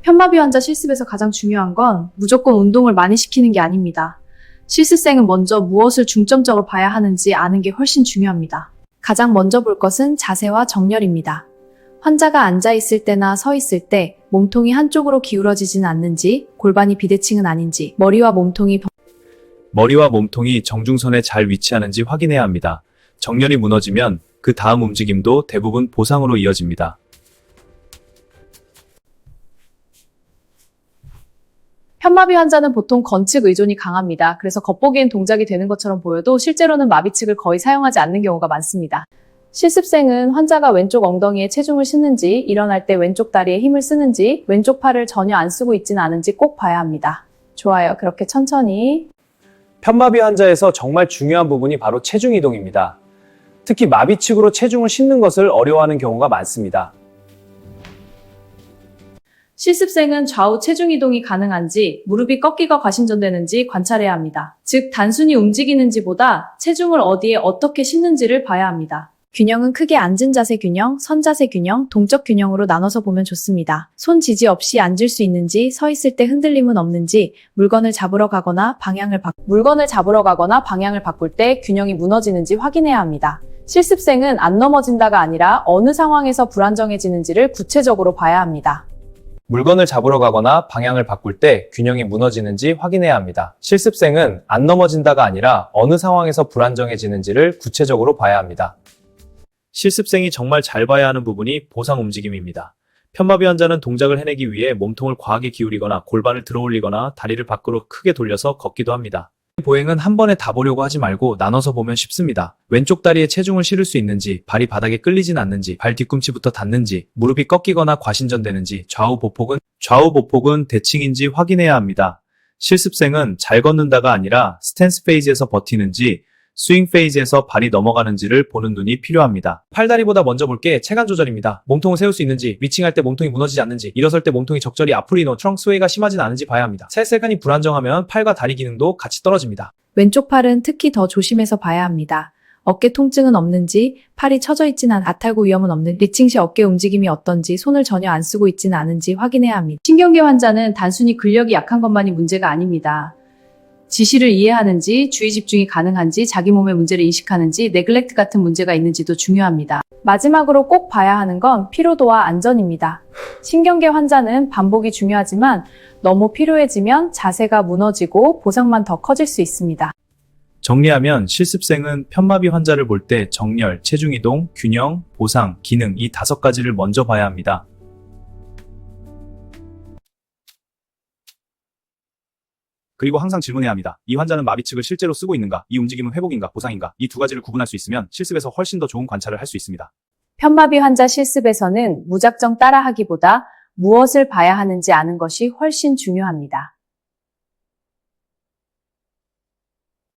편마비 환자 실습에서 가장 중요한 건 무조건 운동을 많이 시키는 게 아닙니다. 실습생은 먼저 무엇을 중점적으로 봐야 하는지 아는 게 훨씬 중요합니다. 가장 먼저 볼 것은 자세와 정렬입니다. 환자가 앉아있을 때나 서 있을 때 몸통이 한쪽으로 기울어지지는 않는지, 골반이 비대칭은 아닌지, 머리와 몸통이 정중선에 잘 위치하는지 확인해야 합니다. 정렬이 무너지면 그 다음 움직임도 대부분 보상으로 이어집니다. 편마비 환자는 보통 건측 의존이 강합니다. 그래서 겉보기엔 동작이 되는 것처럼 보여도 실제로는 마비측을 거의 사용하지 않는 경우가 많습니다. 실습생은 환자가 왼쪽 엉덩이에 체중을 싣는지, 일어날 때 왼쪽 다리에 힘을 쓰는지, 왼쪽 팔을 전혀 안 쓰고 있지는 않은지 꼭 봐야 합니다. 좋아요. 그렇게 천천히. 편마비 환자에서 정말 중요한 부분이 바로 체중 이동입니다. 특히 마비측으로 체중을 싣는 것을 어려워하는 경우가 많습니다. 실습생은 좌우 체중 이동이 가능한지, 무릎이 꺾이가 과신전되는지 관찰해야 합니다. 즉, 단순히 움직이는지보다 체중을 어디에 어떻게 싣는지를 봐야 합니다. 균형은 크게 앉은 자세 균형, 선 자세 균형, 동적 균형으로 나눠서 보면 좋습니다. 손 지지 없이 앉을 수 있는지, 서 있을 때 흔들림은 없는지, 물건을 잡으러 가거나 방향을 바꿀 때 균형이 무너지는지 확인해야 합니다. 실습생은 안 넘어진다가 아니라 어느 상황에서 불안정해지는지를 구체적으로 봐야 합니다. 물건을 잡으러 가거나 방향을 바꿀 때 균형이 무너지는지 확인해야 합니다. 실습생은 안 넘어진다가 아니라 어느 상황에서 불안정해지는지를 구체적으로 봐야 합니다. 실습생이 정말 잘 봐야 하는 부분이 보상 움직임입니다. 편마비 환자는 동작을 해내기 위해 몸통을 과하게 기울이거나 골반을 들어 올리거나 다리를 밖으로 크게 돌려서 걷기도 합니다. 보행은 한 번에 다 보려고 하지 말고 나눠서 보면 쉽습니다. 왼쪽 다리에 체중을 실을 수 있는지, 발이 바닥에 끌리진 않는지, 발 뒤꿈치부터 닿는지, 무릎이 꺾이거나 과신전되는지, 좌우 보폭은 대칭인지 확인해야 합니다. 실습생은 잘 걷는다가 아니라 스탠스 페이지에서 버티는지, 스윙 페이지에서 발이 넘어가는지를 보는 눈이 필요합니다. 팔다리보다 먼저 볼 게 체간 조절입니다. 몸통을 세울 수 있는지, 위칭할 때 몸통이 무너지지 않는지, 일어설 때 몸통이 적절히 앞으로 트렁크 스웨이가 심하진 않은지 봐야 합니다. 세세간이 불안정하면 팔과 다리 기능도 같이 떨어집니다. 왼쪽 팔은 특히 더 조심해서 봐야 합니다. 어깨 통증은 없는지, 팔이 처져 있지는 아탈구 위험은 없는지, 리칭 시 어깨 움직임이 어떤지, 손을 전혀 안 쓰고 있지는 않은지 확인해야 합니다. 신경계 환자는 단순히 근력이 약한 것만이 문제가 아닙니다. 지시를 이해하는지, 주의 집중이 가능한지, 자기 몸의 문제를 인식하는지, 네글렉트 같은 문제가 있는지도 중요합니다. 마지막으로 꼭 봐야 하는 건 피로도와 안전입니다. 신경계 환자는 반복이 중요하지만 너무 피로해지면 자세가 무너지고 보상만 더 커질 수 있습니다. 정리하면 실습생은 편마비 환자를 볼 때 정렬, 체중 이동, 균형, 보상, 기능 이 5가지를 먼저 봐야 합니다. 그리고 항상 질문해야 합니다. 이 환자는 마비측을 실제로 쓰고 있는가? 이 움직임은 회복인가? 보상인가? 이 2가지를 구분할 수 있으면 실습에서 훨씬 더 좋은 관찰을 할 수 있습니다. 편마비 환자 실습에서는 무작정 따라하기보다 무엇을 봐야 하는지 아는 것이 훨씬 중요합니다.